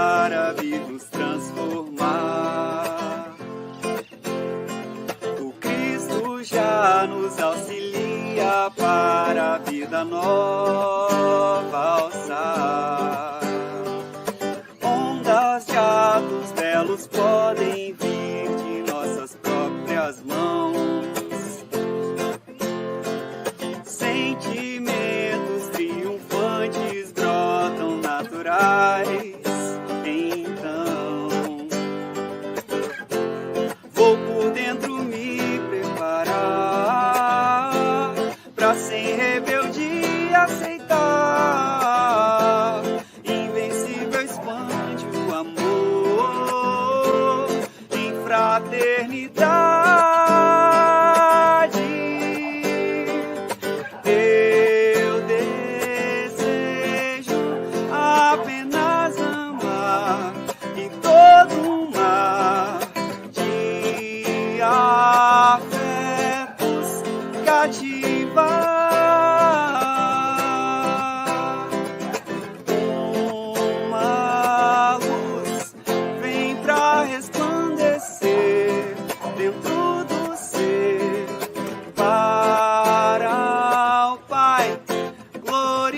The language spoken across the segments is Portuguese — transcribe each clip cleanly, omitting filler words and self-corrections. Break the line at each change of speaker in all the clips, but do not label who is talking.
para vir nos transformar. O Cristo já nos auxilia para a vida nova alçar. Ondas de atos belos podem vir de nossas próprias mãos. Sentimentos triunfantes brotam naturais. Então, vou por dentro me preparar pra sem rebeldia aceitar. Invencível expande o amor em fraternidade. Eu desejo apenas amar e todo mar de afetos cativar. Uma luz vem pra resplandecer dentro do ser, para o Pai glorificar.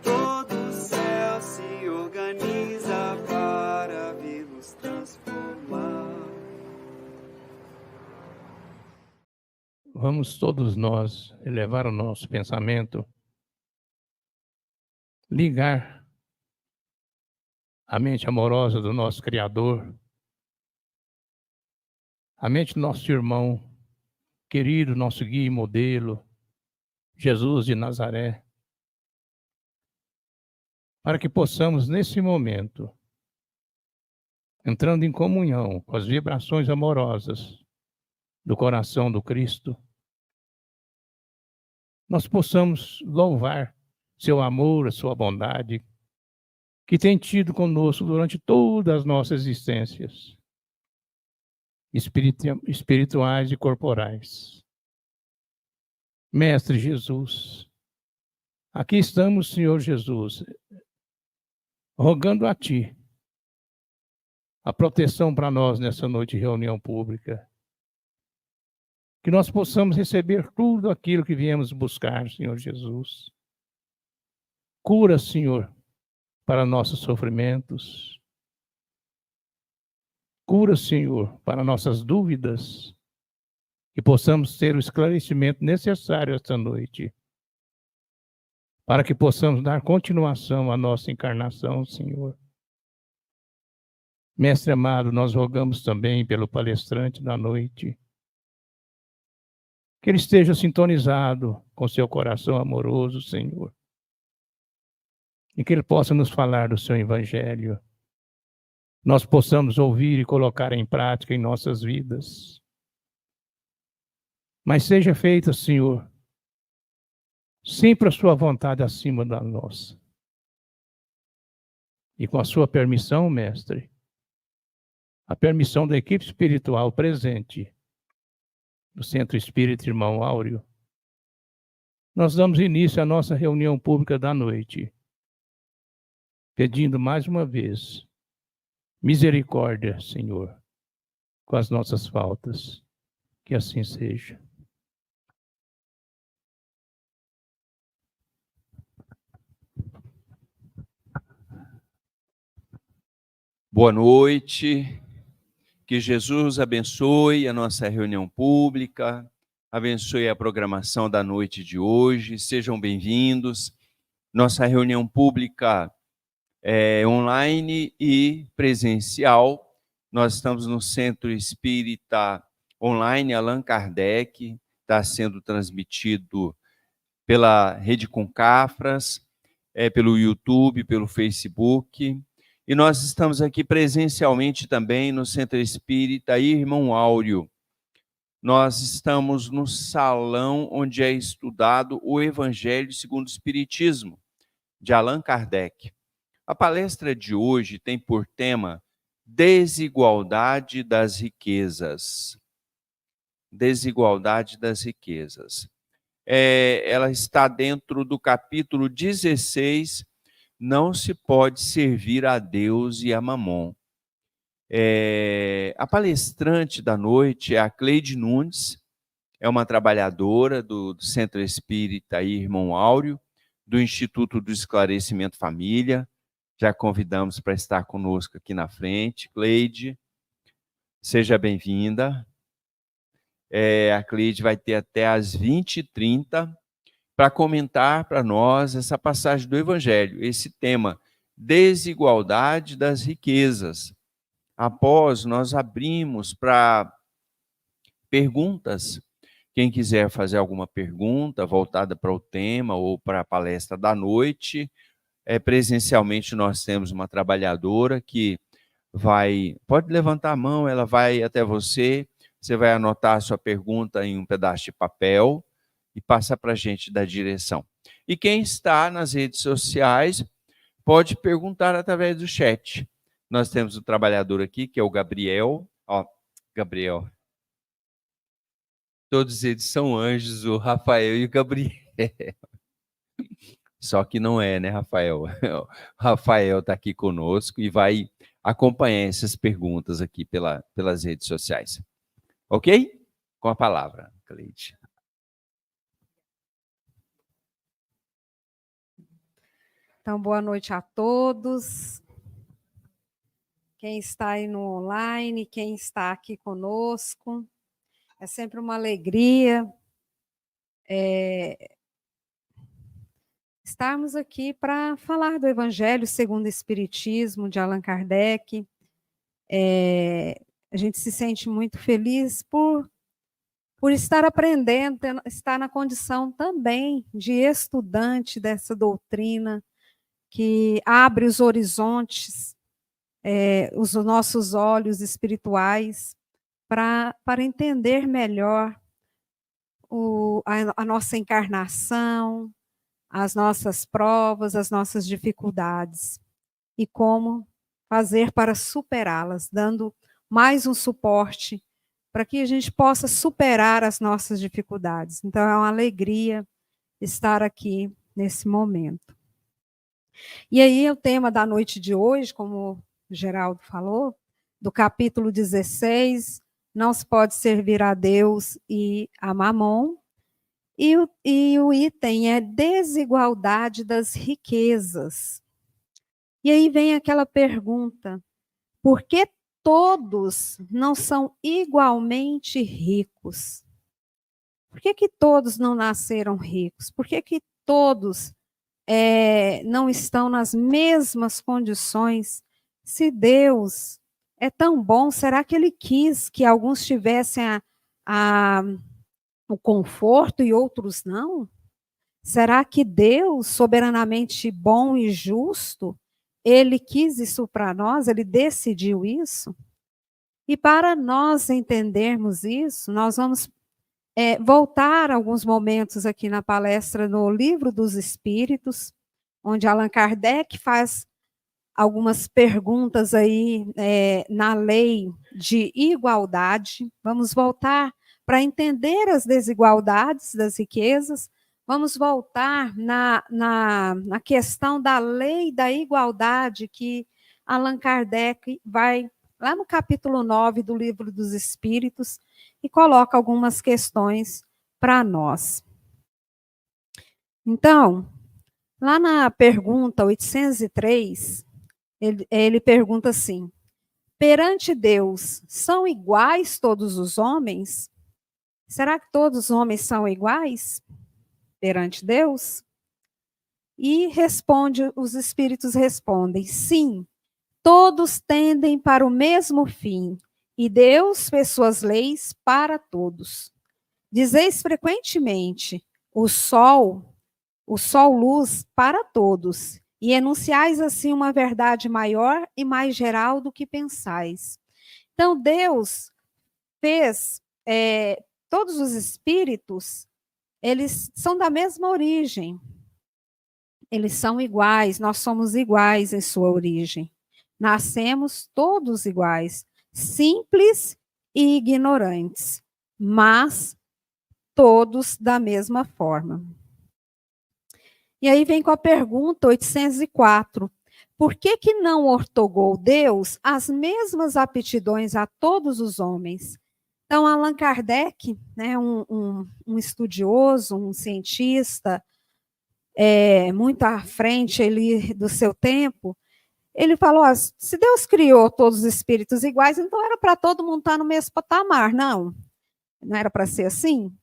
Todo o céu se organiza para vir nos transformar.
Vamos todos nós elevar o nosso pensamento, ligar a mente amorosa do nosso Criador, a mente do nosso irmão querido, nosso guia e modelo, Jesus de Nazaré, para que possamos, nesse momento, entrando em comunhão com as vibrações amorosas do coração do Cristo, nós possamos louvar seu amor, a sua bondade, que tem tido conosco durante todas as nossas existências, espirituais e corporais. Mestre Jesus, aqui estamos, Senhor Jesus, rogando a Ti a proteção para nós nessa noite de reunião pública. Que nós possamos receber tudo aquilo que viemos buscar, Senhor Jesus. Cura, Senhor, para nossos sofrimentos. Cura, Senhor, para nossas dúvidas. Que possamos ter o esclarecimento necessário esta noite. Para que possamos dar continuação à nossa encarnação, Senhor. Mestre amado, nós rogamos também pelo palestrante da noite. Que ele esteja sintonizado com seu coração amoroso, Senhor. E que ele possa nos falar do seu evangelho. Nós possamos ouvir e colocar em prática em nossas vidas. Mas seja feita, Senhor, sempre a sua vontade acima da nossa. E com a sua permissão, mestre, a permissão da equipe espiritual presente do Centro Espírita Irmão Áureo, nós damos início à nossa reunião pública da noite, pedindo mais uma vez misericórdia, Senhor, com as nossas faltas. Que assim seja.
Boa noite. Que Jesus abençoe a nossa reunião pública, abençoe a programação da noite de hoje. Sejam bem-vindos. Nossa reunião pública é online e presencial. Nós estamos no Centro Espírita Online Allan Kardec, está sendo transmitido pela Rede Concafras, pelo YouTube, pelo Facebook. E nós estamos aqui presencialmente também no Centro Espírita Irmão Áureo. Nós estamos no salão onde é estudado o Evangelho segundo o Espiritismo, de Allan Kardec. A palestra de hoje tem por tema Desigualdade das Riquezas. Desigualdade das riquezas. ela está dentro do capítulo 16, não se pode servir a Deus e a Mamon. A palestrante da noite é a Cleide Nunes, é uma trabalhadora do Centro Espírita Irmão Áureo, do Instituto do Esclarecimento Família. Já convidamos para estar conosco aqui na frente. Cleide, seja bem-vinda. A Cleide vai ter até às 20h30 para comentar para nós essa passagem do Evangelho, esse tema, desigualdade das riquezas. Após, nós abrimos para perguntas. Quem quiser fazer alguma pergunta voltada para o tema ou para a palestra da noite, presencialmente nós temos uma trabalhadora que pode levantar a mão, ela vai até você, você vai anotar a sua pergunta em um pedaço de papel e passa para a gente da direção. E quem está nas redes sociais pode perguntar através do chat. Nós temos um trabalhador aqui, que é o Gabriel. Gabriel. Todos eles são anjos, o Rafael e o Gabriel. Só que não é, né, Rafael? O Rafael está aqui conosco e vai acompanhar essas perguntas aqui pelas redes sociais. Ok? Com a palavra, Cleide.
Então, boa noite a todos. Quem está aí no online, quem está aqui conosco. É sempre uma alegria estarmos aqui para falar do Evangelho segundo o Espiritismo, de Allan Kardec. A gente se sente muito feliz por estar aprendendo, estar na condição também de estudante dessa doutrina que abre os horizontes, os nossos olhos espirituais, para entender melhor a nossa encarnação, as nossas provas, as nossas dificuldades e como fazer para superá-las, dando mais um suporte para que a gente possa superar as nossas dificuldades. Então, é uma alegria estar aqui nesse momento. E aí, o tema da noite de hoje, como o Geraldo falou, do capítulo 16, não se pode servir a Deus e a Mamon, e o item é desigualdade das riquezas. E aí vem aquela pergunta, por que todos não são igualmente ricos? Por que todos não nasceram ricos? Por que todos não estão nas mesmas condições? Se Deus é tão bom, será que Ele quis que alguns tivessem o conforto e outros não? Será que Deus, soberanamente bom e justo, Ele quis isso para nós? Ele decidiu isso? E para nós entendermos isso, nós vamos voltar alguns momentos aqui na palestra no Livro dos Espíritos, onde Allan Kardec faz algumas perguntas aí na lei de igualdade. Vamos voltar para entender as desigualdades das riquezas. Vamos voltar na questão da lei da igualdade, que Allan Kardec vai lá no capítulo 9 do Livro dos Espíritos e coloca algumas questões para nós. Então, lá na pergunta 803, ele pergunta assim: perante Deus, são iguais todos os homens? Será que todos os homens são iguais perante Deus? E os espíritos respondem: sim, todos tendem para o mesmo fim, e Deus fez suas leis para todos. Dizeis frequentemente, o sol luz para todos, e enunciais assim uma verdade maior e mais geral do que pensais. Então, Deus fez, todos os espíritos, eles são da mesma origem. Eles são iguais, nós somos iguais em sua origem. Nascemos todos iguais, simples e ignorantes, mas todos da mesma forma. E aí vem com a pergunta 804. Por que não ortogou Deus as mesmas aptidões a todos os homens? Então, Allan Kardec, né, um estudioso, um cientista, muito à frente ele, do seu tempo, ele falou, se Deus criou todos os espíritos iguais, então era para todo mundo estar no mesmo patamar. Não era para ser assim?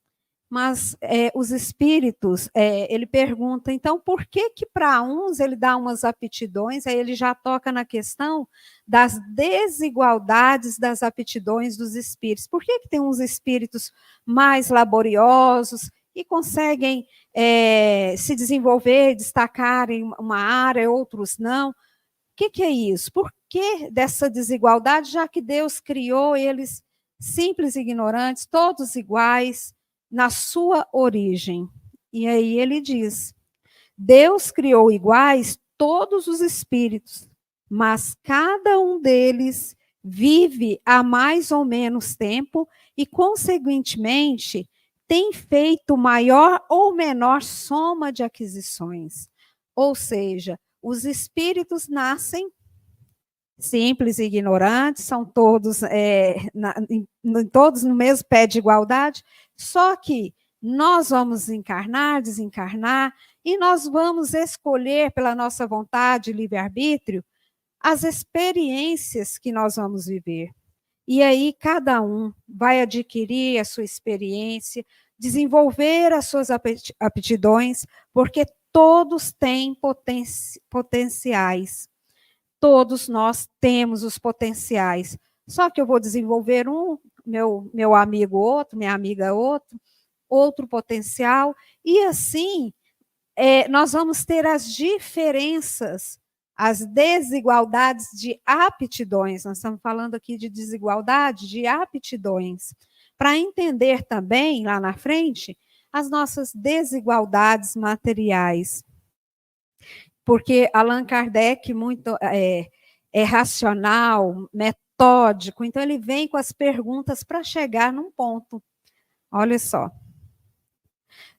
Mas os espíritos, ele pergunta, então, por que para uns ele dá umas aptidões, aí ele já toca na questão das desigualdades das aptidões dos espíritos. Por que tem uns espíritos mais laboriosos e conseguem se desenvolver, destacar em uma área, outros não? O que é isso? Por que dessa desigualdade, já que Deus criou eles simples e ignorantes, todos iguais, na sua origem? E aí ele diz, Deus criou iguais todos os espíritos, mas cada um deles vive há mais ou menos tempo e, consequentemente, tem feito maior ou menor soma de aquisições. Ou seja, os espíritos nascem simples e ignorantes, são todos, todos no mesmo pé de igualdade, só que nós vamos encarnar, desencarnar, e nós vamos escolher pela nossa vontade e livre-arbítrio as experiências que nós vamos viver. E aí cada um vai adquirir a sua experiência, desenvolver as suas aptidões, porque todos têm potenciais. Todos nós temos os potenciais. Só que eu vou desenvolver meu amigo outro, minha amiga outro potencial, e assim nós vamos ter as diferenças, as desigualdades de aptidões. Nós estamos falando aqui de desigualdade de aptidões, para entender também, lá na frente, as nossas desigualdades materiais. Porque Allan Kardec muito é racional, metódico, então ele vem com as perguntas para chegar num ponto. Olha só.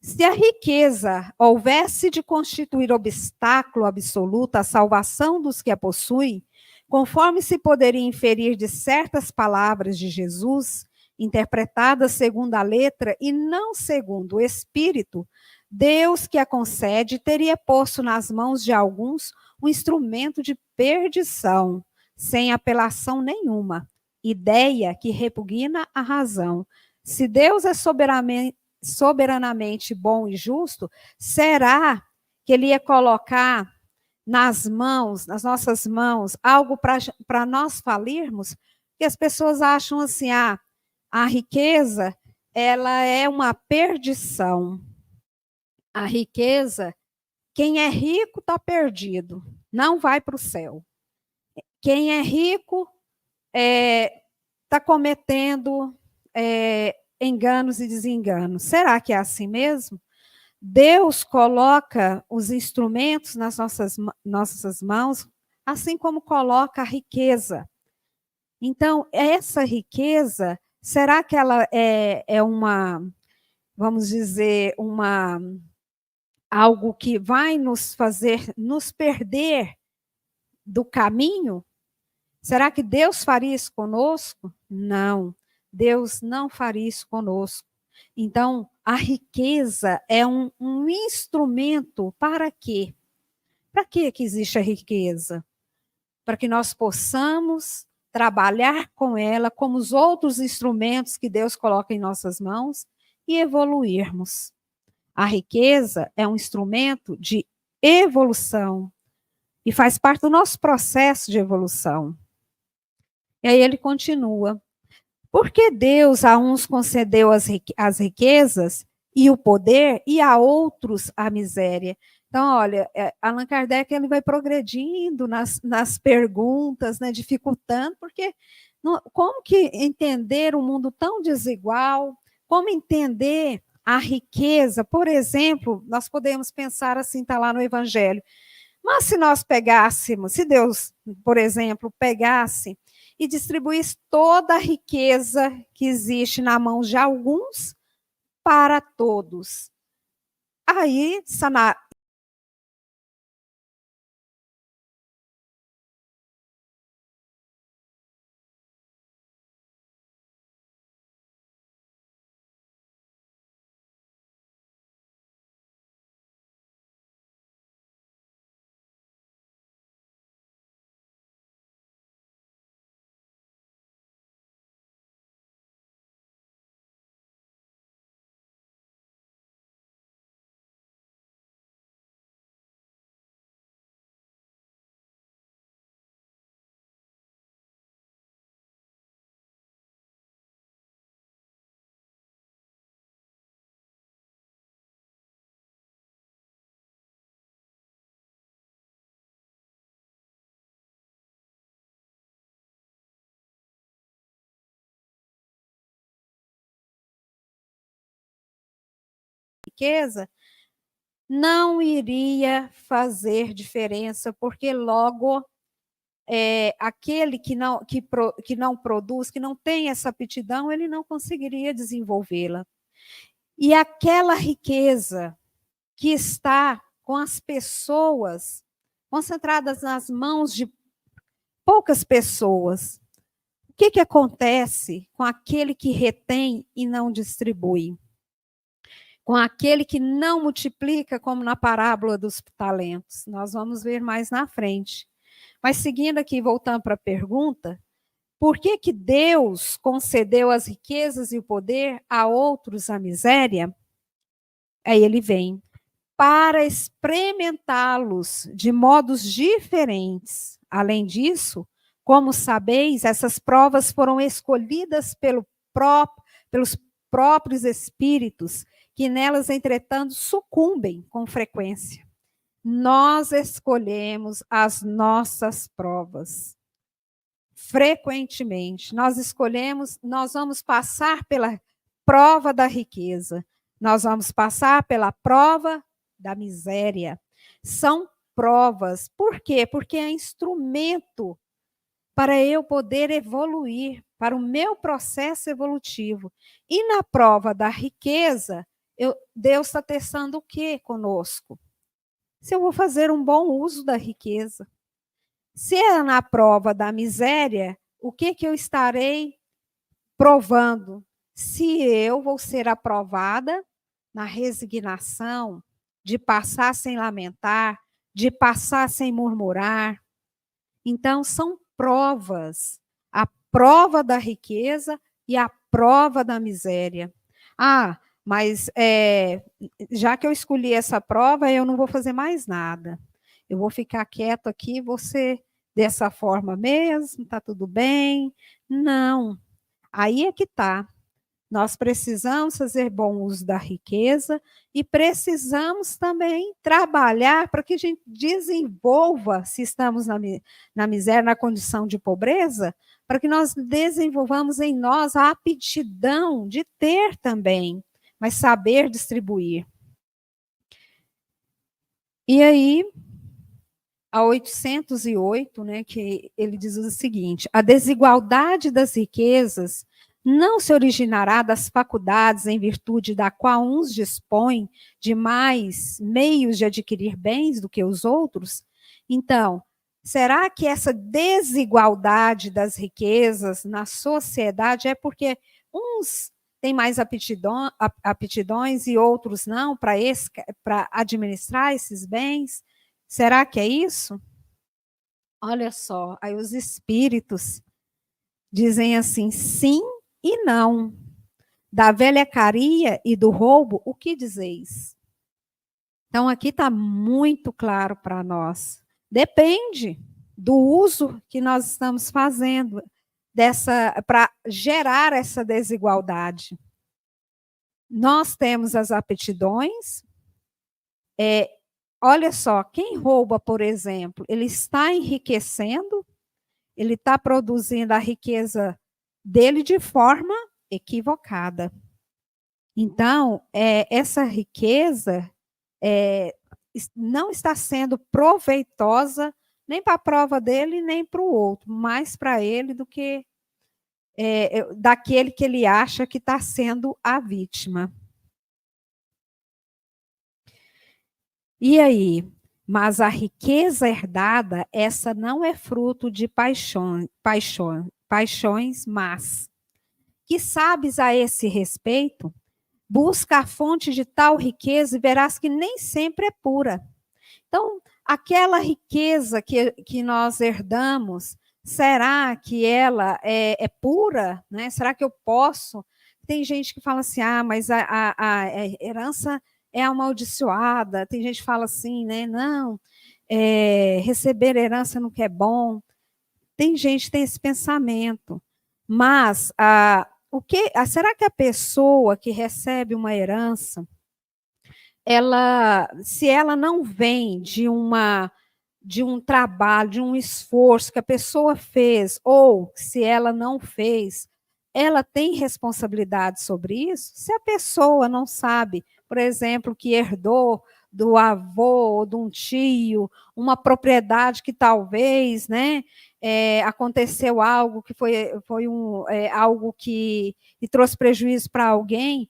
Se a riqueza houvesse de constituir obstáculo absoluto à salvação dos que a possuem, conforme se poderia inferir de certas palavras de Jesus, interpretadas segundo a letra e não segundo o espírito, Deus que a concede teria posto nas mãos de alguns um instrumento de perdição, sem apelação nenhuma, ideia que repugna a razão. Se Deus é soberanamente bom e justo, será que ele ia colocar nas nossas mãos, algo para nós falirmos? Que as pessoas acham assim, a riqueza, ela é uma perdição. A riqueza, quem é rico está perdido, não vai para o céu. Quem é rico está cometendo enganos e desenganos. Será que é assim mesmo? Deus coloca os instrumentos nas nossas mãos, assim como coloca a riqueza. Então, essa riqueza, será que ela é uma, vamos dizer, algo que vai nos fazer nos perder do caminho? Será que Deus faria isso conosco? Não, Deus não faria isso conosco. Então, a riqueza é um instrumento para quê? Para que existe a riqueza? Para que nós possamos trabalhar com ela como os outros instrumentos que Deus coloca em nossas mãos e evoluirmos. A riqueza é um instrumento de evolução e faz parte do nosso processo de evolução. E aí ele continua. Porque Deus a uns concedeu as riquezas e o poder e a outros a miséria? Então, olha, Allan Kardec ele vai progredindo nas perguntas, né, dificultando, porque como que entender um mundo tão desigual, como entender a riqueza? Por exemplo, nós podemos pensar assim, está lá no Evangelho, mas se nós pegássemos, se Deus, por exemplo, pegasse e distribuísse toda a riqueza que existe na mão de alguns para todos. Aí, riqueza não iria fazer diferença, porque logo aquele que não produz, que não tem essa aptidão, ele não conseguiria desenvolvê-la. E aquela riqueza que está com as pessoas concentradas nas mãos de poucas pessoas, o que acontece com aquele que retém e não distribui? Com aquele que não multiplica, como na parábola dos talentos. Nós vamos ver mais na frente. Mas seguindo aqui, voltando para a pergunta, por que Deus concedeu as riquezas e o poder a outros a miséria? Aí ele vem, para experimentá-los de modos diferentes. Além disso, como sabeis, essas provas foram escolhidas pelos próprios espíritos, que nelas, entretanto, sucumbem com frequência. Nós escolhemos as nossas provas. Frequentemente, nós vamos passar pela prova da riqueza, nós vamos passar pela prova da miséria. São provas. Por quê? Porque é instrumento para eu poder evoluir, para o meu processo evolutivo. E na prova da riqueza, Deus está testando o quê conosco? Se eu vou fazer um bom uso da riqueza. Se é na prova da miséria, o que eu estarei provando? Se eu vou ser aprovada na resignação, de passar sem lamentar, de passar sem murmurar. Então, são provas. A prova da riqueza e a prova da miséria. Mas já que eu escolhi essa prova, eu não vou fazer mais nada. Eu vou ficar quieto aqui, você dessa forma mesmo, está tudo bem? Não. Aí é que está. Nós precisamos fazer bom uso da riqueza e precisamos também trabalhar para que a gente desenvolva, se estamos na miséria, na condição de pobreza, para que nós desenvolvamos em nós a aptidão de ter também, mas saber distribuir. E aí, a 808, né, que ele diz o seguinte: a desigualdade das riquezas não se originará das faculdades em virtude da qual uns dispõem de mais meios de adquirir bens do que os outros? Então, será que essa desigualdade das riquezas na sociedade é porque uns têm mais aptidões e outros não para administrar esses bens? Será que é isso? Olha só, aí os espíritos dizem assim, sim e não. Da velhacaria e do roubo, o que dizeis? Então, aqui está muito claro para nós. Depende do uso que nós estamos fazendo para gerar essa desigualdade. Nós temos as aptidões. Olha só, quem rouba, por exemplo, ele está enriquecendo, ele está produzindo a riqueza dele de forma equivocada. Então, essa riqueza não está sendo proveitosa nem para a prova dele, nem para o outro, mais para ele do que daquele que ele acha que está sendo a vítima. E aí? Mas a riqueza herdada, essa não é fruto de paixões más. Que sabes a esse respeito? Busca a fonte de tal riqueza e verás que nem sempre é pura. Então, aquela riqueza que nós herdamos, será que ela é pura? Né? Será que eu posso? Tem gente que fala assim, mas a herança é amaldiçoada. Tem gente que fala assim, né? Não, receber herança não é bom. Tem gente que tem esse pensamento. Mas será que a pessoa que recebe uma herança, se ela não vem de um trabalho, de um esforço que a pessoa fez, ou se ela não fez, ela tem responsabilidade sobre isso? Se a pessoa não sabe, por exemplo, que herdou do avô ou de um tio uma propriedade que talvez, né, aconteceu algo que foi algo que trouxe prejuízo para alguém,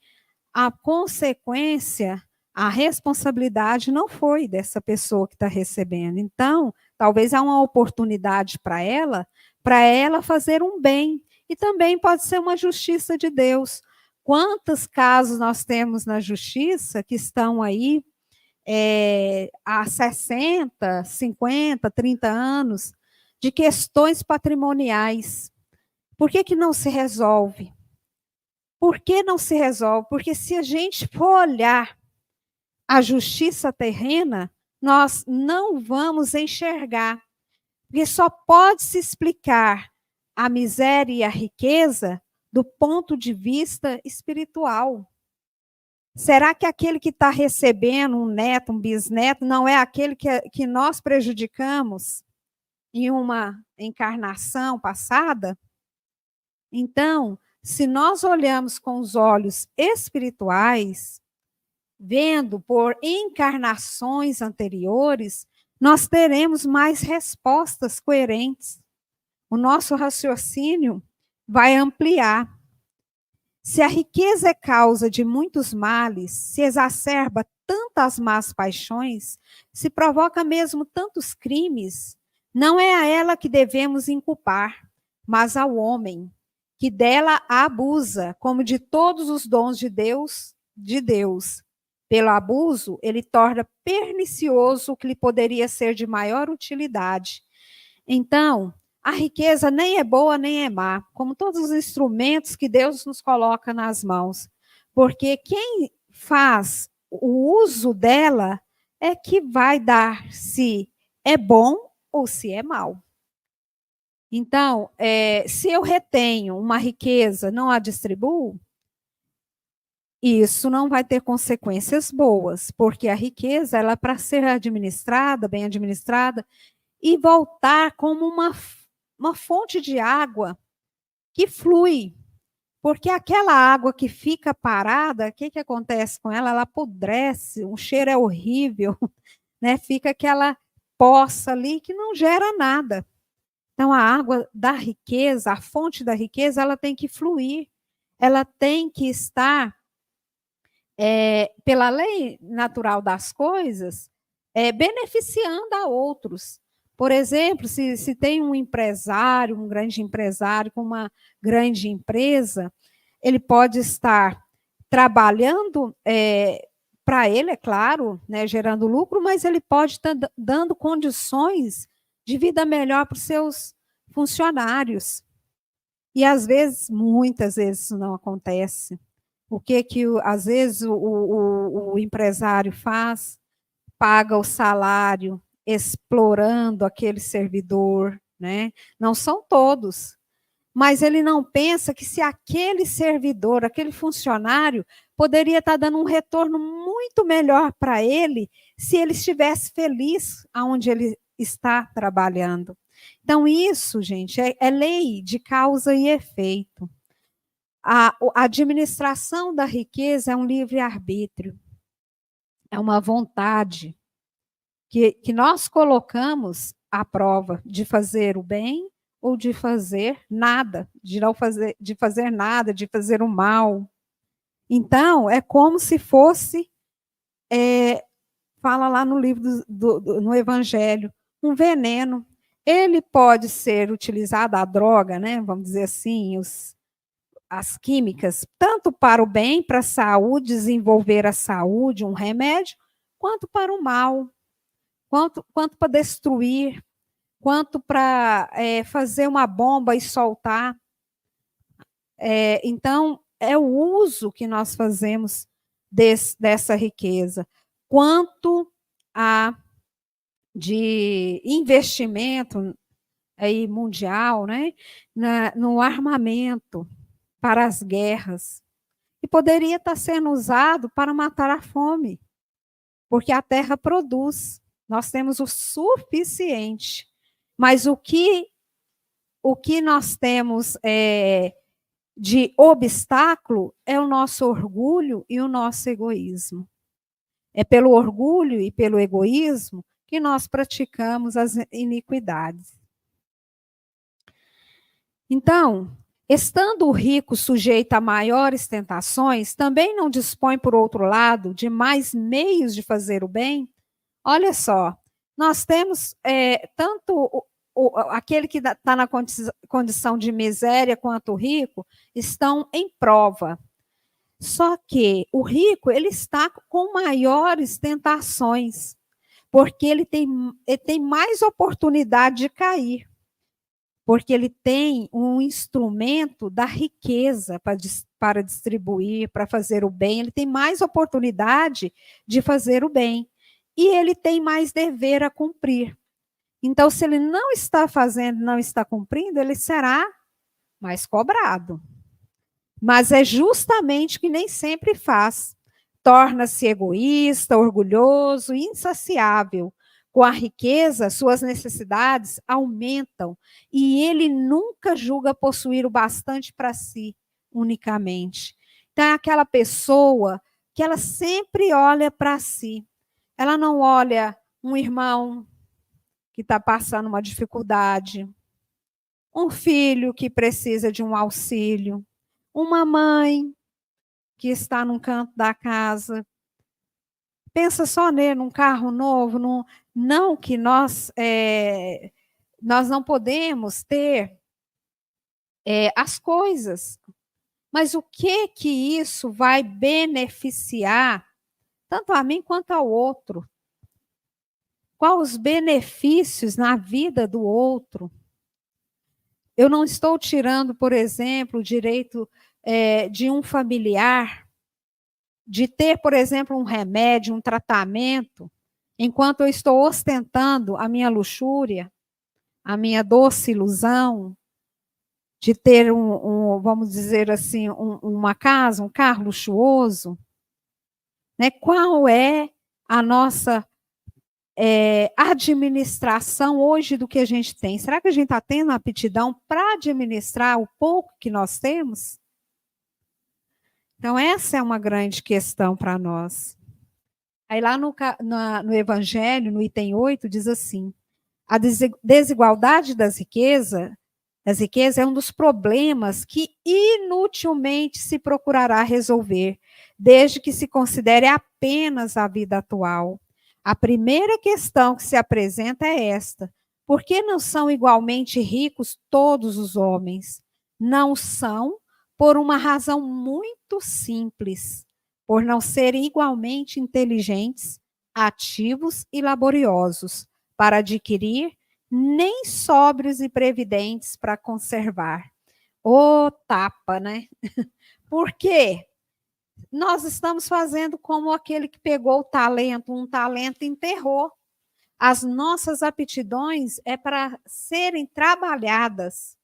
a consequência, a responsabilidade não foi dessa pessoa que está recebendo. Então, talvez há uma oportunidade para ela fazer um bem. E também pode ser uma justiça de Deus. Quantos casos nós temos na justiça que estão aí há 60, 50, 30 anos de questões patrimoniais? Por que não se resolve? Por que não se resolve? Porque se a gente for olhar a justiça terrena, nós não vamos enxergar. Porque só pode se explicar a miséria e a riqueza do ponto de vista espiritual. Será que aquele que está recebendo um neto, um bisneto, não é aquele que nós prejudicamos em uma encarnação passada? Então, se nós olhamos com os olhos espirituais, vendo por encarnações anteriores, nós teremos mais respostas coerentes. O nosso raciocínio vai ampliar. Se a riqueza é causa de muitos males, se exacerba tantas más paixões, se provoca mesmo tantos crimes, não é a ela que devemos inculpar, mas ao homem, que dela abusa, como de todos os dons de Deus. Pelo abuso, ele torna pernicioso o que lhe poderia ser de maior utilidade. Então, a riqueza nem é boa nem é má, como todos os instrumentos que Deus nos coloca nas mãos. Porque quem faz o uso dela é que vai dar se é bom ou se é mal. Então, se eu retenho uma riqueza, não a distribuo, isso não vai ter consequências boas, porque a riqueza, ela é para ser administrada, bem administrada, e voltar como uma fonte de água que flui. Porque aquela água que fica parada, o que acontece com ela? Ela apodrece, o cheiro é horrível, né? Fica aquela poça ali que não gera nada. Então, a água da riqueza, a fonte da riqueza, ela tem que fluir, ela tem que estar, pela lei natural das coisas, beneficiando a outros. Por exemplo, se tem um empresário, um grande empresário com uma grande empresa, ele pode estar trabalhando para ele, é claro, né, gerando lucro, mas ele pode estar dando condições de vida melhor para os seus funcionários. E às vezes, muitas vezes, isso não acontece. O que às vezes o empresário faz? Paga o salário explorando aquele servidor, né? Não são todos, mas ele não pensa que se aquele servidor, aquele funcionário, poderia estar dando um retorno muito melhor para ele se ele estivesse feliz aonde ele está trabalhando. Então, isso, gente, é lei de causa e efeito. A administração da riqueza é um livre-arbítrio, é uma vontade que nós colocamos à prova de fazer o bem ou de fazer nada, de fazer nada, de fazer o mal. Então, é como se fosse fala lá no livro no Evangelho, um veneno. Ele pode ser utilizado, a droga, né? Vamos dizer assim, as químicas, tanto para o bem, para a saúde, desenvolver a saúde, um remédio, quanto para o mal, quanto para destruir, quanto para fazer uma bomba e soltar. Então, é o uso que nós fazemos dessa riqueza. Quanto a de investimento aí mundial, né, no armamento para as guerras, e poderia estar sendo usado para matar a fome, porque a terra produz, nós temos o suficiente, mas o que nós temos de obstáculo é o nosso orgulho e o nosso egoísmo. É pelo orgulho e pelo egoísmo que nós praticamos as iniquidades. Então, estando o rico sujeito a maiores tentações, também não dispõe, por outro lado, de mais meios de fazer o bem? Olha só, nós temos tanto aquele que está na condição de miséria quanto o rico estão em prova. Só que o rico, ele está com maiores tentações, porque ele tem mais oportunidade de cair, porque ele tem um instrumento da riqueza para distribuir, para fazer o bem, ele tem mais oportunidade de fazer o bem, e ele tem mais dever a cumprir. Então, se ele não está fazendo, não está cumprindo, ele será mais cobrado. Mas é justamente o que nem sempre faz. Torna-se egoísta, orgulhoso, insaciável. Com a riqueza, suas necessidades aumentam e ele nunca julga possuir o bastante para si, unicamente. Então, é aquela pessoa que ela sempre olha para si. Ela não olha um irmão que está passando uma dificuldade, um filho que precisa de um auxílio, uma mãe que está num canto da casa. Pensa só nele, num carro novo, não que nós não podemos ter as coisas, mas o que isso vai beneficiar tanto a mim quanto ao outro? Quais os benefícios na vida do outro? Eu não estou tirando, por exemplo, o direito de um familiar de ter, por exemplo, um remédio, um tratamento, enquanto eu estou ostentando a minha luxúria, a minha doce ilusão de ter vamos dizer assim, uma casa, um carro luxuoso, né? Qual é a nossa administração hoje do que a gente tem? Será que a gente está tendo aptidão para administrar o pouco que nós temos? Então, essa é uma grande questão para nós. Aí lá no Evangelho, no item 8, diz assim: a desigualdade das riquezas é um dos problemas que inutilmente se procurará resolver, desde que se considere apenas a vida atual. A primeira questão que se apresenta é esta: por que não são igualmente ricos todos os homens? Não são, por uma razão muito simples, por não serem igualmente inteligentes, ativos e laboriosos para adquirir, nem sóbrios e previdentes para conservar. Ô, tapa, né? Por quê? Nós estamos fazendo como aquele que pegou um talento e enterrou. As nossas aptidões é para serem trabalhadas.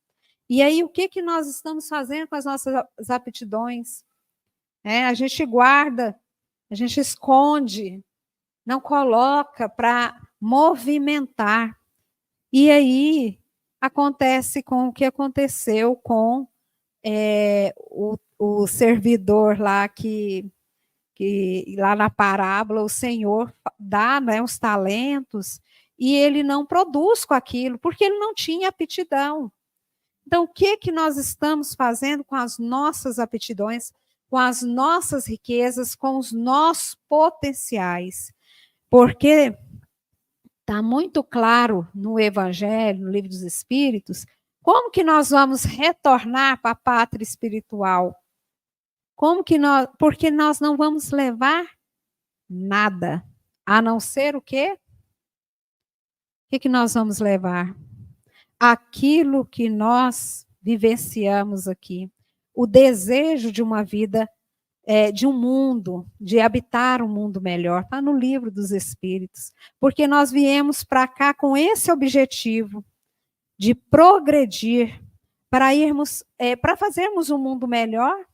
E aí, o que nós estamos fazendo com as nossas aptidões? A gente guarda, a gente esconde, não coloca para movimentar. E aí, acontece com o que aconteceu com o servidor lá que lá na parábola o Senhor dá, né, os talentos e ele não produz com aquilo, porque ele não tinha aptidão. Então, o que nós estamos fazendo com as nossas aptidões, com as nossas riquezas, com os nossos potenciais? Porque está muito claro no Evangelho, no Livro dos Espíritos, como que nós vamos retornar para a pátria espiritual? Porque nós não vamos levar nada, a não ser o quê? O que nós vamos levar? Aquilo que nós vivenciamos aqui. O desejo de uma vida, de um mundo, de habitar um mundo melhor. Está no Livro dos Espíritos. Porque nós viemos para cá com esse objetivo de progredir, para fazermos um mundo melhor,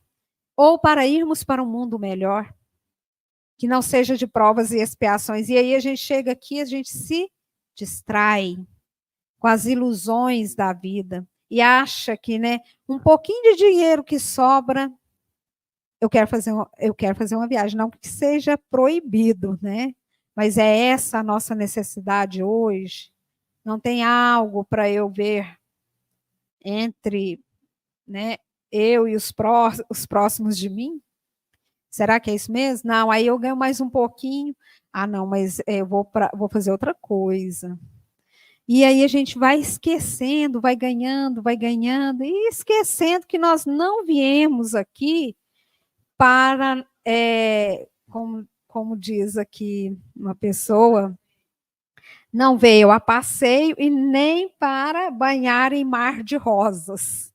ou para irmos para um mundo melhor, que não seja de provas e expiações. E aí a gente chega aqui, a gente se distrai com as ilusões da vida e acha que, né, um pouquinho de dinheiro que sobra, eu quero fazer uma viagem, não que seja proibido, né? Mas é essa a nossa necessidade hoje. Não tem algo para eu ver entre, né, eu e os próximos de mim? Será que é isso mesmo? Não, aí eu ganho mais um pouquinho. Ah, não, mas eu vou fazer outra coisa. E aí a gente vai esquecendo, vai ganhando, e esquecendo que nós não viemos aqui para, como diz aqui uma pessoa, não veio a passeio e nem para banhar em mar de rosas.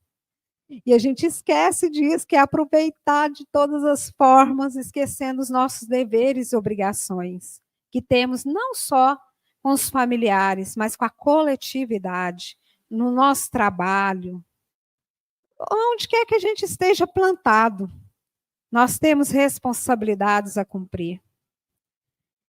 E a gente esquece disso, que é aproveitar de todas as formas, esquecendo os nossos deveres e obrigações, que temos não só com os familiares, mas com a coletividade, no nosso trabalho, onde quer que a gente esteja plantado. Nós temos responsabilidades a cumprir.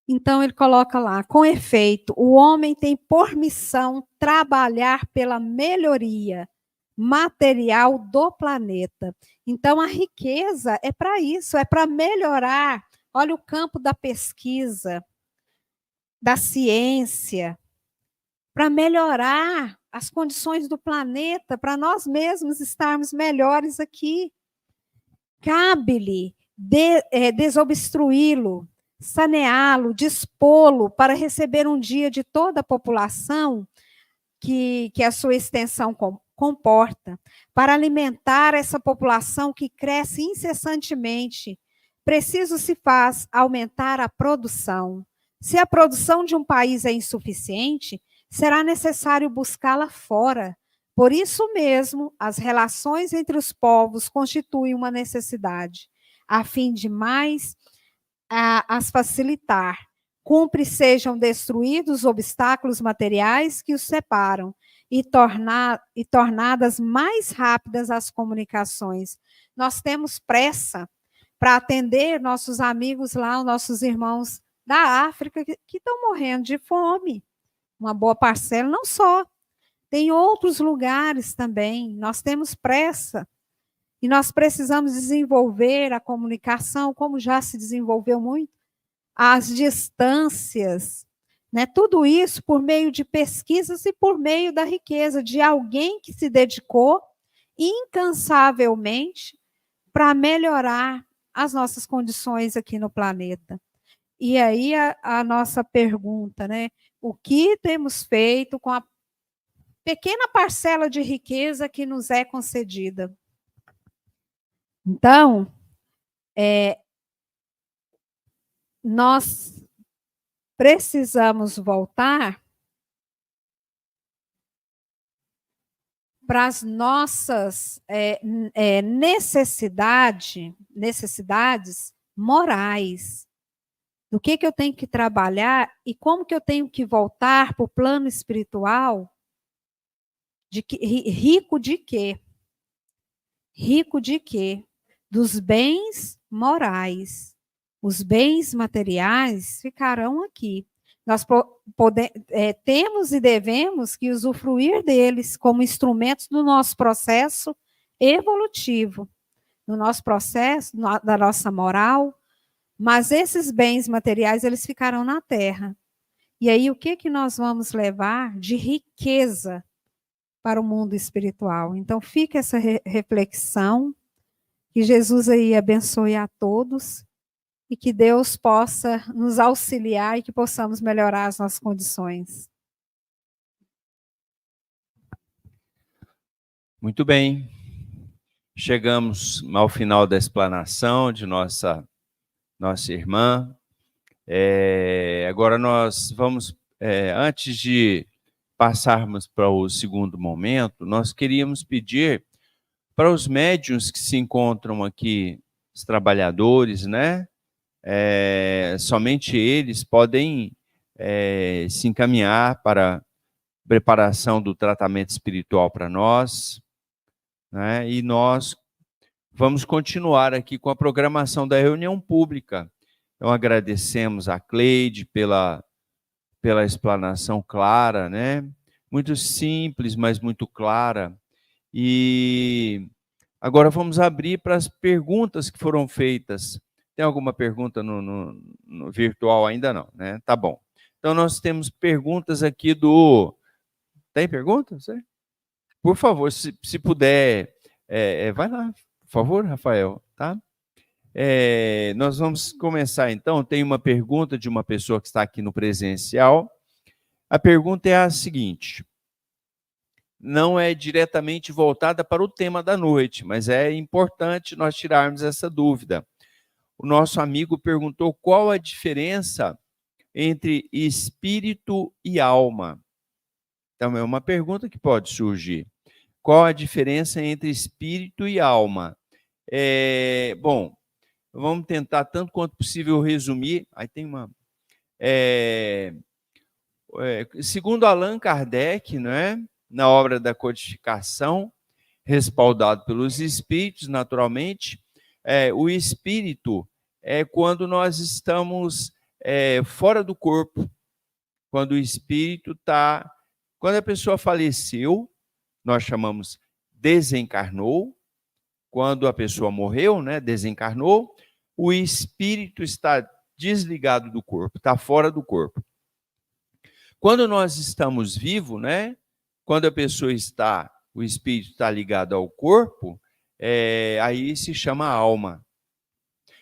Então, ele coloca lá, com efeito, o homem tem por missão trabalhar pela melhoria material do planeta. Então, a riqueza é para isso, é para melhorar. Olha o campo da pesquisa, da ciência, para melhorar as condições do planeta, para nós mesmos estarmos melhores aqui. Cabe-lhe desobstruí-lo, saneá-lo, dispô-lo para receber um dia de toda a população que a sua extensão comporta, para alimentar essa população que cresce incessantemente. Preciso se faz aumentar a produção. Se a produção de um país é insuficiente, será necessário buscá-la fora. Por isso mesmo, as relações entre os povos constituem uma necessidade, a fim de mais as facilitar. Cumpre sejam destruídos os obstáculos materiais que os separam e tornadas mais rápidas as comunicações. Nós temos pressa para atender nossos amigos lá, nossos irmãos da África que estão morrendo de fome. Uma boa parcela, não só. Tem outros lugares também. Nós temos pressa. E nós precisamos desenvolver a comunicação, como já se desenvolveu muito, as distâncias, né? Tudo isso por meio de pesquisas e por meio da riqueza de alguém que se dedicou incansavelmente para melhorar as nossas condições aqui no planeta. E aí a nossa pergunta, né? O que temos feito com a pequena parcela de riqueza que nos é concedida? Então, nós precisamos voltar para as nossas necessidades morais. Do que eu tenho que trabalhar e como que eu tenho que voltar para o plano espiritual rico de quê? Rico de quê? Dos bens morais. Os bens materiais ficarão aqui. Nós temos e devemos que usufruir deles como instrumentos do nosso processo evolutivo, no nosso processo, da nossa moral, mas esses bens materiais, eles ficarão na terra. E aí, o que nós vamos levar de riqueza para o mundo espiritual? Então, fica essa reflexão, que Jesus aí abençoe a todos, e que Deus possa nos auxiliar e que possamos melhorar as nossas condições.
Muito bem. Chegamos ao final da explanação de nossa irmã. Agora nós vamos, antes de passarmos para o segundo momento, nós queríamos pedir para os médiuns que se encontram aqui, os trabalhadores, né? Somente eles podem se encaminhar para a preparação do tratamento espiritual para nós, né? E nós vamos continuar aqui com a programação da reunião pública. Então, agradecemos a Cleide pela explanação clara, né? Muito simples, mas muito clara. E agora vamos abrir para as perguntas que foram feitas. Tem alguma pergunta no virtual ainda não, né? Tá bom. Então, nós temos perguntas aqui do... Tem perguntas? Por favor, se puder, vai lá, por favor, Rafael, tá? Nós vamos começar, então. Tem uma pergunta de uma pessoa que está aqui no presencial. A pergunta é a seguinte: não é diretamente voltada para o tema da noite, mas é importante nós tirarmos essa dúvida. O nosso amigo perguntou qual a diferença entre espírito e alma. Então, é uma pergunta que pode surgir. Qual a diferença entre espírito e alma? Bom, vamos tentar, tanto quanto possível, resumir. Aí tem uma... segundo Allan Kardec, né, na obra da codificação, respaldado pelos espíritos, naturalmente, o espírito é quando nós estamos fora do corpo, quando o espírito está... Quando a pessoa faleceu, nós chamamos desencarnou. Quando a pessoa morreu, né, desencarnou, o espírito está desligado do corpo, está fora do corpo. Quando nós estamos vivos, né, quando a pessoa está, o espírito está ligado ao corpo, aí se chama alma.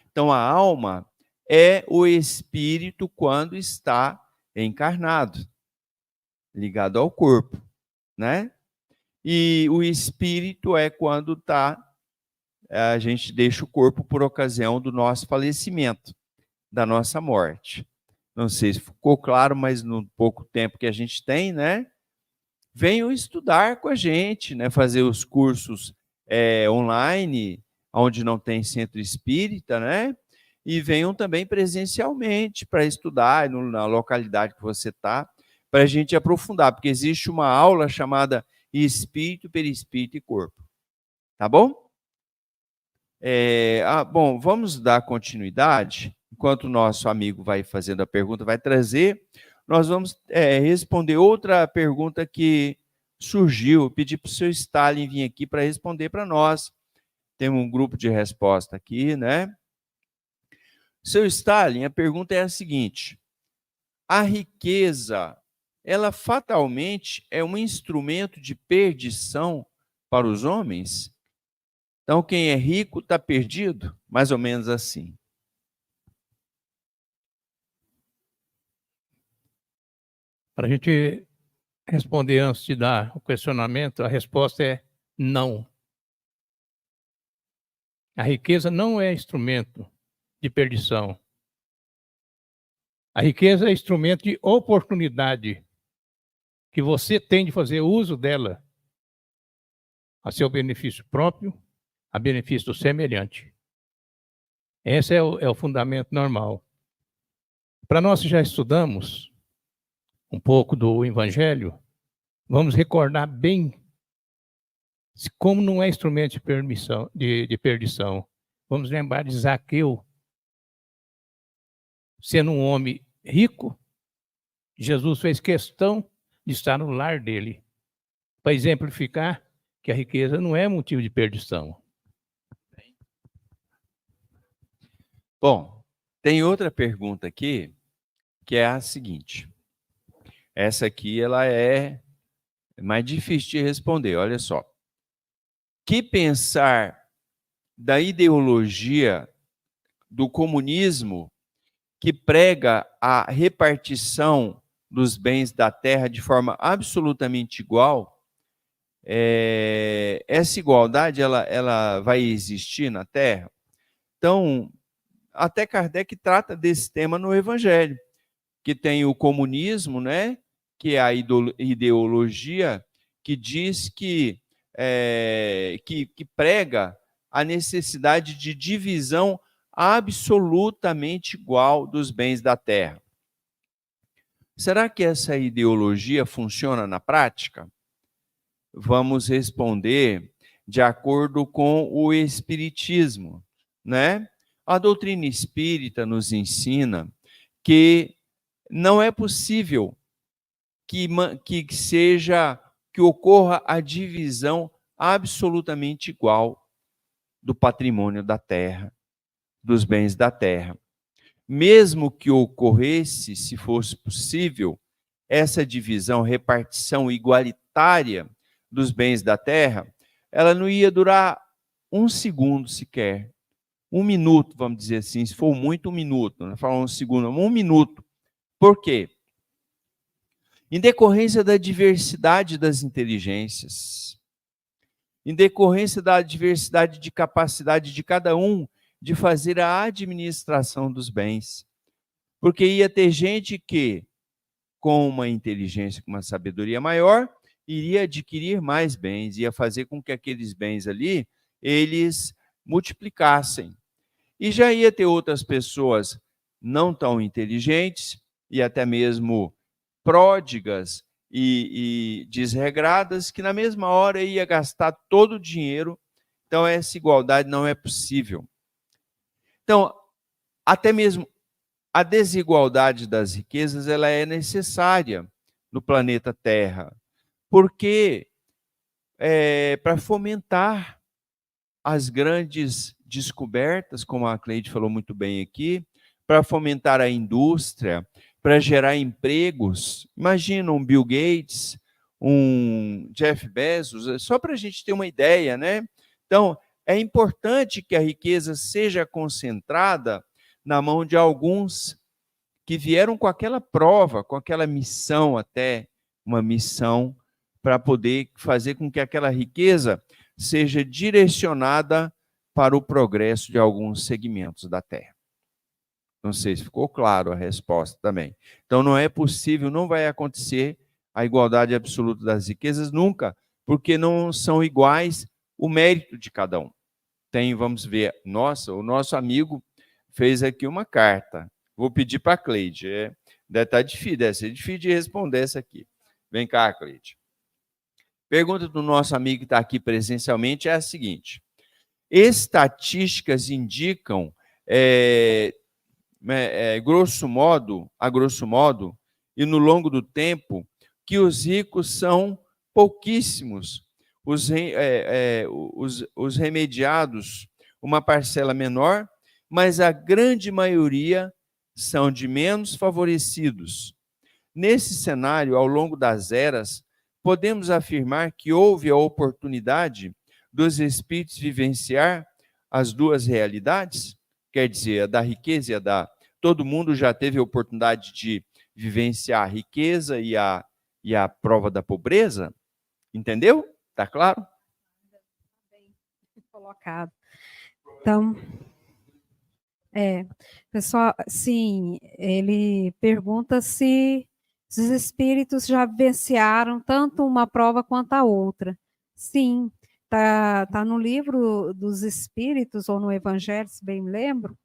Então, a alma é o espírito quando está encarnado, ligado ao corpo, né? E o espírito é quando a gente deixa o corpo por ocasião do nosso falecimento, da nossa morte. Não sei se ficou claro, mas no pouco tempo que a gente tem, né? Venham estudar com a gente, né? Fazer os cursos online, onde não tem centro espírita, né? E venham também presencialmente para estudar na localidade que você está, para a gente aprofundar, porque existe uma aula chamada Espírito, Perispírito e Corpo. Tá bom? Bom, vamos dar continuidade. Enquanto o nosso amigo vai fazendo a pergunta, vai trazer, nós vamos responder outra pergunta que surgiu. Eu pedi para o seu Stalin vir aqui para responder para nós. Temos um grupo de resposta aqui, né? Seu Stalin, a pergunta é a seguinte: a riqueza, ela fatalmente é um instrumento de perdição para os homens? Então, quem é rico está perdido? Mais ou menos assim.
Para a gente responder antes de dar o questionamento, a resposta é não. A riqueza não é instrumento de perdição. A riqueza é instrumento de oportunidade que você tem de fazer uso dela a seu benefício próprio, a benefício do semelhante. Esse é o fundamento normal. Para nós que já estudamos um pouco do Evangelho, vamos recordar bem como não é instrumento de perdição. Vamos lembrar de Zaqueu, sendo um homem rico, Jesus fez questão de estar no lar dele, para exemplificar que a riqueza não é motivo de perdição.
Bom, tem outra pergunta aqui, que é a seguinte. Essa aqui ela é mais difícil de responder, olha só. Que pensar da ideologia do comunismo, que prega a repartição dos bens da terra de forma absolutamente igual, essa igualdade ela vai existir na Terra? Então, até Kardec trata desse tema no Evangelho, que tem o comunismo, né, que é a ideologia que diz que prega a necessidade de divisão absolutamente igual dos bens da terra. Será que essa ideologia funciona na prática? Vamos responder de acordo com o Espiritismo, né? A doutrina espírita nos ensina que não é possível que ocorra a divisão absolutamente igual do patrimônio da terra, dos bens da terra. Mesmo que ocorresse, se fosse possível, essa divisão, repartição igualitária dos bens da terra, ela não ia durar um segundo sequer. Um minuto, vamos dizer assim, se for muito, um minuto. Não falar um segundo, um minuto. Por quê? Em decorrência da diversidade das inteligências, em decorrência da diversidade de capacidade de cada um de fazer a administração dos bens. Porque ia ter gente que, com uma inteligência, com uma sabedoria maior, iria adquirir mais bens, ia fazer com que aqueles bens ali, eles multiplicassem. E já ia ter outras pessoas não tão inteligentes e até mesmo pródigas e desregradas, que na mesma hora ia gastar todo o dinheiro. Então, essa igualdade não é possível. Então, até mesmo a desigualdade das riquezas ela é necessária no planeta Terra, porque para fomentar as grandes descobertas, como a Cleide falou muito bem aqui, para fomentar a indústria, para gerar empregos. Imagina um Bill Gates, um Jeff Bezos, só para a gente ter uma ideia, né? Então, é importante que a riqueza seja concentrada na mão de alguns que vieram com aquela prova, com aquela missão, até uma missão, para poder fazer com que aquela riqueza seja direcionada para o progresso de alguns segmentos da Terra. Não sei se ficou claro a resposta também. Então, não é possível, não vai acontecer a igualdade absoluta das riquezas nunca, porque não são iguais o mérito de cada um. Vamos ver, o nosso amigo fez aqui uma carta. Vou pedir para a Cleide. Deve estar difícil, deve ser difícil de responder essa aqui. Vem cá, Cleide. Pergunta do nosso amigo que está aqui presencialmente é a seguinte: estatísticas indicam, a grosso modo, e no longo do tempo, que os ricos são pouquíssimos, os remediados, uma parcela menor, mas a grande maioria são de menos favorecidos. Nesse cenário, ao longo das eras, podemos afirmar que houve a oportunidade dos espíritos vivenciar as duas realidades? Quer dizer, a da riqueza e a da... Todo mundo já teve a oportunidade de vivenciar a riqueza e a prova da pobreza? Entendeu? Está claro?
Bem colocado. Então, pessoal, sim, ele pergunta se os espíritos já vivenciaram tanto uma prova quanto a outra. Sim, tá no livro dos Espíritos, ou no Evangelho, se bem me lembro,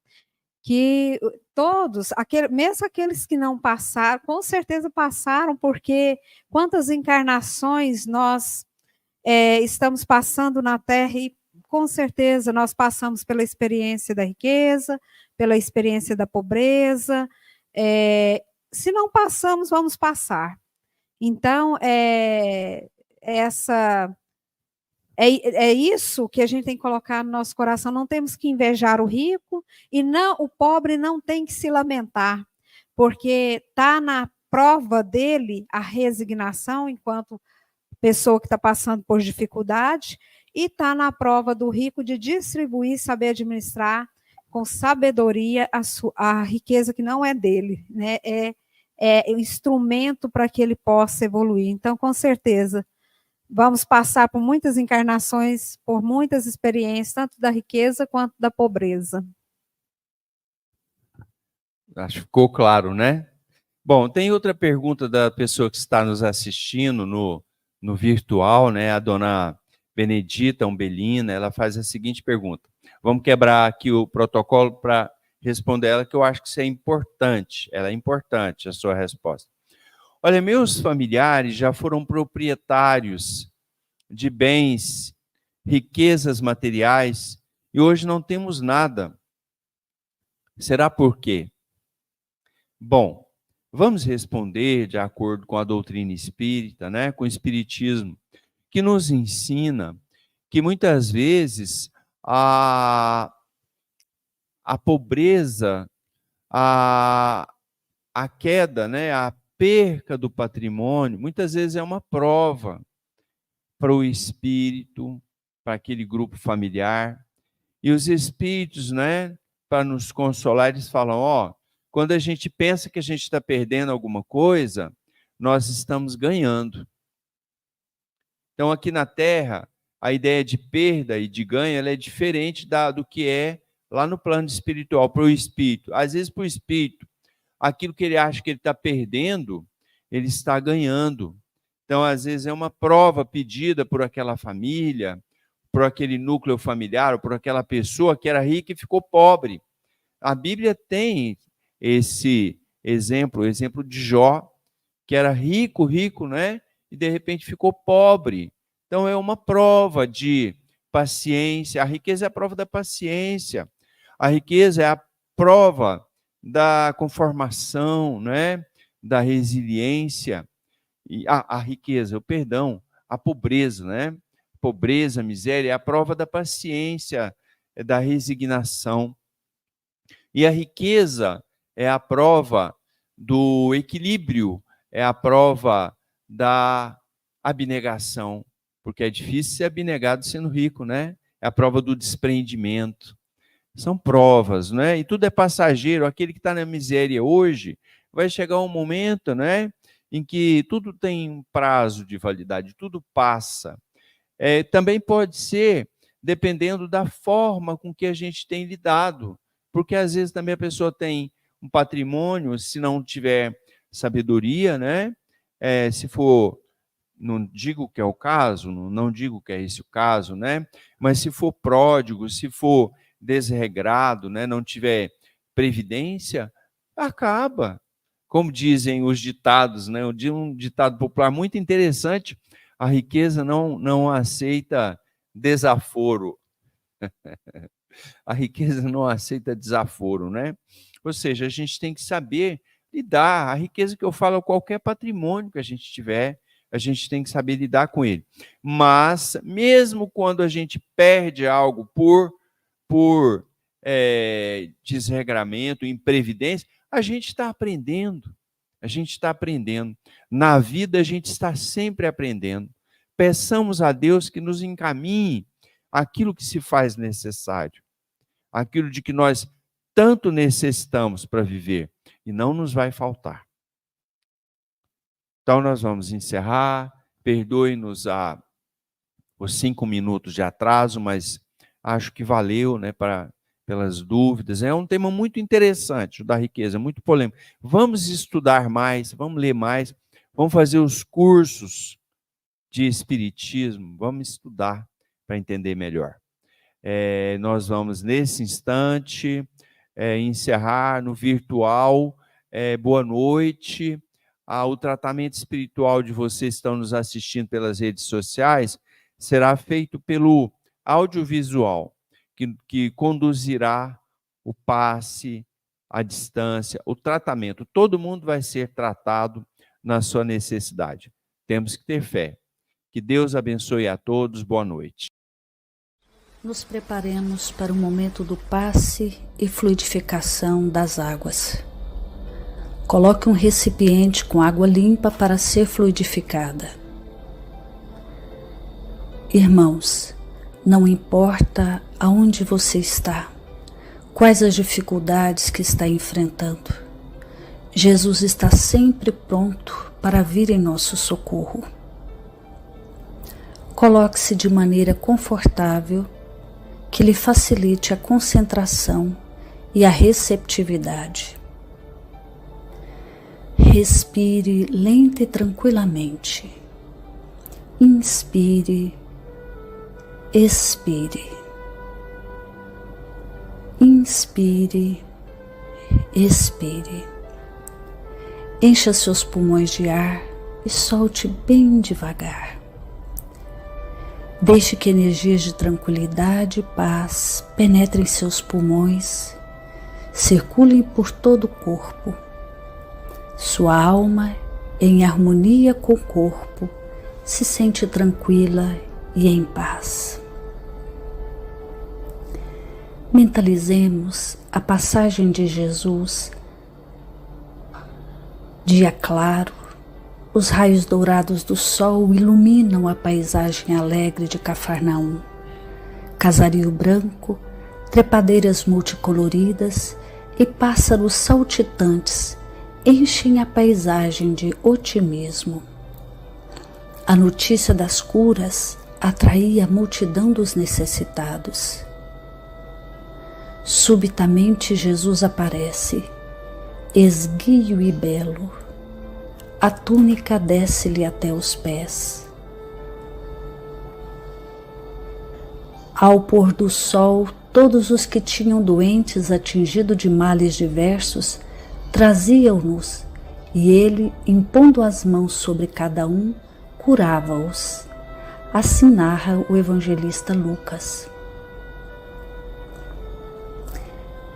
que todos, mesmo aqueles que não passaram, com certeza passaram, porque quantas encarnações nós estamos passando na Terra e, com certeza, nós passamos pela experiência da riqueza, pela experiência da pobreza. Se não passamos, vamos passar. Então, isso que a gente tem que colocar no nosso coração. Não temos que invejar o rico e o pobre não tem que se lamentar, porque está na prova dele a resignação enquanto pessoa que está passando por dificuldade, e está na prova do rico de distribuir, saber administrar com sabedoria a riqueza que não é dele, né? É o instrumento para que ele possa evoluir. Então, com certeza, vamos passar por muitas encarnações, por muitas experiências, tanto da riqueza quanto da pobreza.
Acho que ficou claro, né? Bom, tem outra pergunta da pessoa que está nos assistindo no virtual, né? A dona Benedita Umbelina, ela faz a seguinte pergunta. Vamos quebrar aqui o protocolo para responder ela, que eu acho que isso é importante. Ela é importante, a sua resposta. Olha, meus familiares já foram proprietários de bens, riquezas materiais, e hoje não temos nada. Será por quê? Bom, vamos responder de acordo com a doutrina espírita, né, com o espiritismo, que nos ensina que muitas vezes a pobreza, a queda, né, a perca do patrimônio, muitas vezes é uma prova para o espírito, para aquele grupo familiar. E os espíritos, né, para nos consolar, eles falam, ó, quando a gente pensa que a gente está perdendo alguma coisa, nós estamos ganhando. Então, aqui na Terra, a ideia de perda e de ganho ela é diferente do que é lá no plano espiritual, para o espírito. Às vezes, para o espírito, aquilo que ele acha que ele está perdendo, ele está ganhando. Então, às vezes, é uma prova pedida por aquela família, por aquele núcleo familiar, ou por aquela pessoa que era rica e ficou pobre. A Bíblia tem esse exemplo, o exemplo de Jó, que era rico, né? E de repente ficou pobre. Então é uma prova de paciência. A riqueza é a prova da paciência. A riqueza é a prova da conformação, né? Da resiliência. E a riqueza, a pobreza, né? Pobreza, miséria é a prova da paciência, da resignação. E a riqueza é a prova do equilíbrio, é a prova da abnegação, porque é difícil ser abnegado sendo rico, né? É a prova do desprendimento. São provas, né? E tudo é passageiro. Aquele que está na miséria hoje, vai chegar um momento, né, em que tudo tem um prazo de validade, tudo passa. Também pode ser dependendo da forma com que a gente tem lidado, porque às vezes também a pessoa tem um patrimônio, se não tiver sabedoria, né? Se for, não digo que é o caso, não digo que é esse o caso, né? Mas se for pródigo, se for desregrado, né? Não tiver previdência, acaba. Como dizem os ditados, né? Um ditado popular muito interessante, a riqueza não aceita desaforo. A riqueza não aceita desaforo, né? Ou seja, a gente tem que saber lidar. A riqueza que eu falo é qualquer patrimônio que a gente tiver, a gente tem que saber lidar com ele. Mas, mesmo quando a gente perde algo por desregramento, imprevidência, a gente está aprendendo. A gente está aprendendo. Na vida, a gente está sempre aprendendo. Peçamos a Deus que nos encaminhe aquilo que se faz necessário, aquilo de que nós tanto necessitamos para viver, e não nos vai faltar. Então, nós vamos encerrar. Perdoe-nos os 5 minutos de atraso, mas acho que valeu, né, pelas dúvidas. É um tema muito interessante, o da riqueza, muito polêmico. Vamos estudar mais, vamos ler mais, vamos fazer os cursos de espiritismo, vamos estudar para entender melhor. Nós vamos, nesse instante, encerrar no virtual. Boa noite. O tratamento espiritual de vocês que estão nos assistindo pelas redes sociais será feito pelo audiovisual, que conduzirá o passe, a distância, o tratamento. Todo mundo vai ser tratado na sua necessidade. Temos que ter fé. Que Deus abençoe a todos. Boa noite.
Nos preparemos para o momento do passe e fluidificação das águas. Coloque um recipiente com água limpa para ser fluidificada. Irmãos, não importa aonde você está, Quais as dificuldades que está enfrentando? Jesus está sempre pronto para vir em nosso socorro. Coloque-se de maneira confortável que lhe facilite a concentração e a receptividade. Respire lenta e tranquilamente. Inspire, expire. Inspire, expire. Encha seus pulmões de ar e solte bem devagar. Deixe que energias de tranquilidade e paz penetrem seus pulmões, circulem por todo o corpo. Sua alma, em harmonia com o corpo, se sente tranquila e em paz. Mentalizemos a passagem de Jesus. Dia claro, os raios dourados do sol iluminam a paisagem alegre de Cafarnaum. Casario branco, trepadeiras multicoloridas e pássaros saltitantes enchem a paisagem de otimismo. A notícia das curas atraía a multidão dos necessitados. Subitamente Jesus aparece, esguio e belo. A túnica desce-lhe até os pés. Ao pôr do sol, todos os que tinham doentes atingidos de males diversos traziam-nos, e ele, impondo as mãos sobre cada um, curava-os. Assim narra o evangelista Lucas.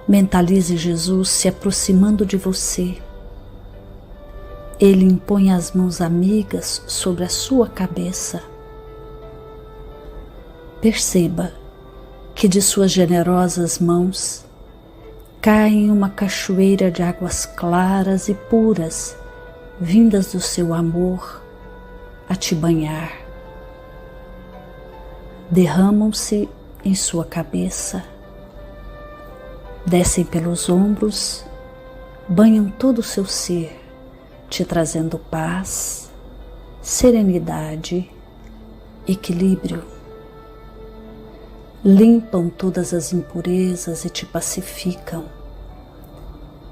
Mentalize Jesus se aproximando de você. Ele impõe as mãos amigas sobre a sua cabeça. Perceba que de suas generosas mãos cai uma cachoeira de águas claras e puras, vindas do seu amor a te banhar. Derramam-se em sua cabeça, descem pelos ombros, banham todo o seu ser, te trazendo paz, serenidade, equilíbrio. Limpam todas as impurezas e te pacificam.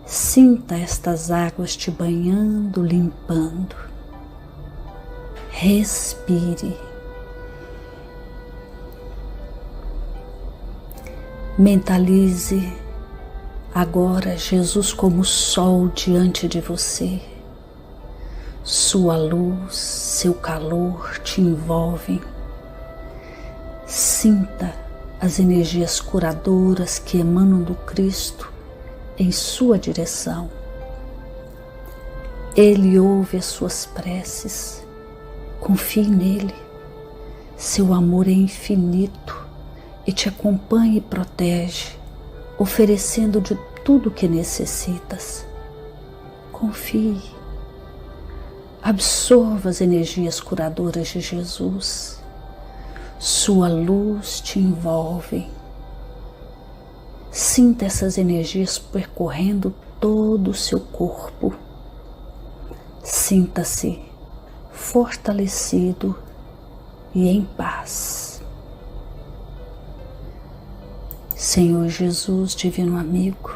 Sinta estas águas te banhando, limpando. Respire. Mentalize agora Jesus como sol diante de você. Sua luz, seu calor te envolvem. Sinta as energias curadoras que emanam do Cristo em sua direção. Ele ouve as suas preces. Confie nele. Seu amor é infinito e te acompanha e protege, oferecendo de tudo o que necessitas. Confie. Absorva as energias curadoras de Jesus. Sua luz te envolve. Sinta essas energias percorrendo todo o seu corpo. Sinta-se fortalecido e em paz. Senhor Jesus, divino amigo,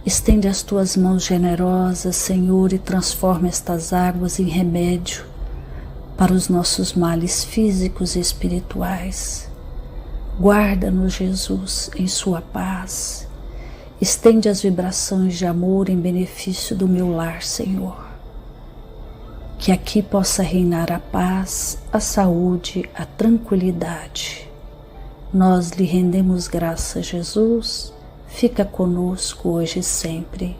estende as tuas mãos generosas, Senhor, e transforma estas águas em remédio para os nossos males físicos e espirituais. Guarda-nos, Jesus, em sua paz. Estende as vibrações de amor em benefício do meu lar, Senhor. Que aqui possa reinar a paz, a saúde, a tranquilidade. Nós lhe rendemos graças, Jesus. Fica conosco hoje e sempre.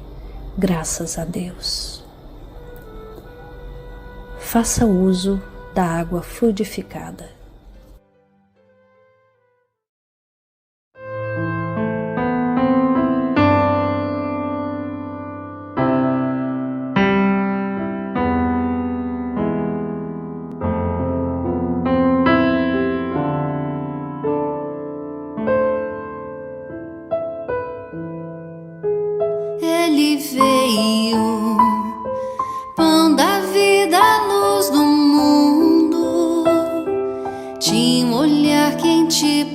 Graças a Deus. Faça uso da água fluidificada.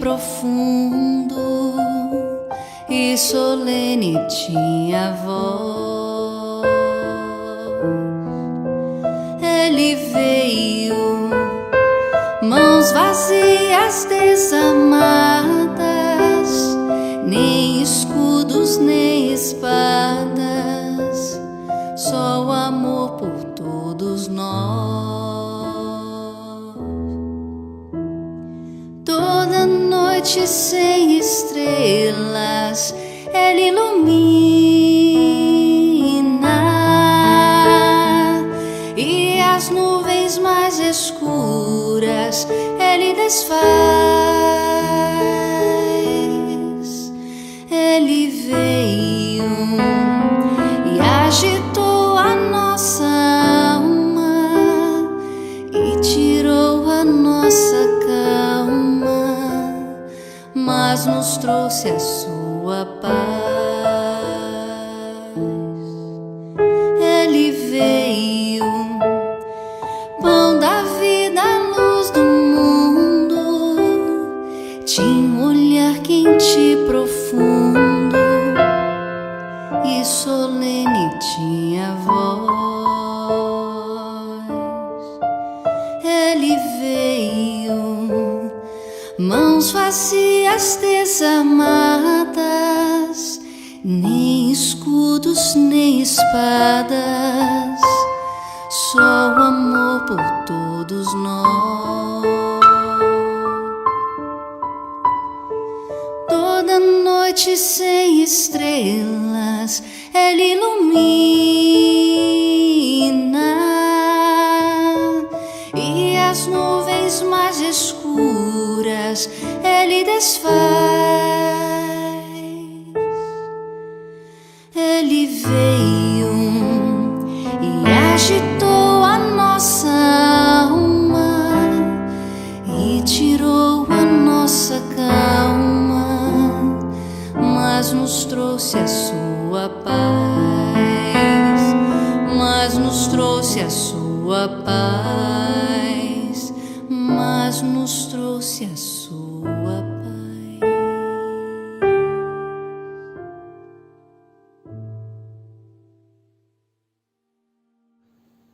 profundo e solene tinha voz. Ele veio, mãos vazias, desarmadas, nem escudos nem espadas, só o amor por todos nós. Toda noite sem estrelas Ele ilumina, e as nuvens mais escuras Ele desfaz. Ele veio e agitou a nossa alma e tirou a nossa calma, mas nos trouxe a sua paz. Ele veio, pão da vida, luz do mundo, tinha um olhar quente e profundo e solene tinha voz. Ele veio, mãos vazias, desarmadas, nem escudos nem espadas, só o amor por todos nós. Toda noite sem estrelas Ele ilumina, e as nuvens mais escuras Ele desfaz. Ele veio e agitou a nossa alma e tirou a nossa calma, mas nos trouxe a sua paz, mas nos trouxe a sua paz, mas nos trouxe a sua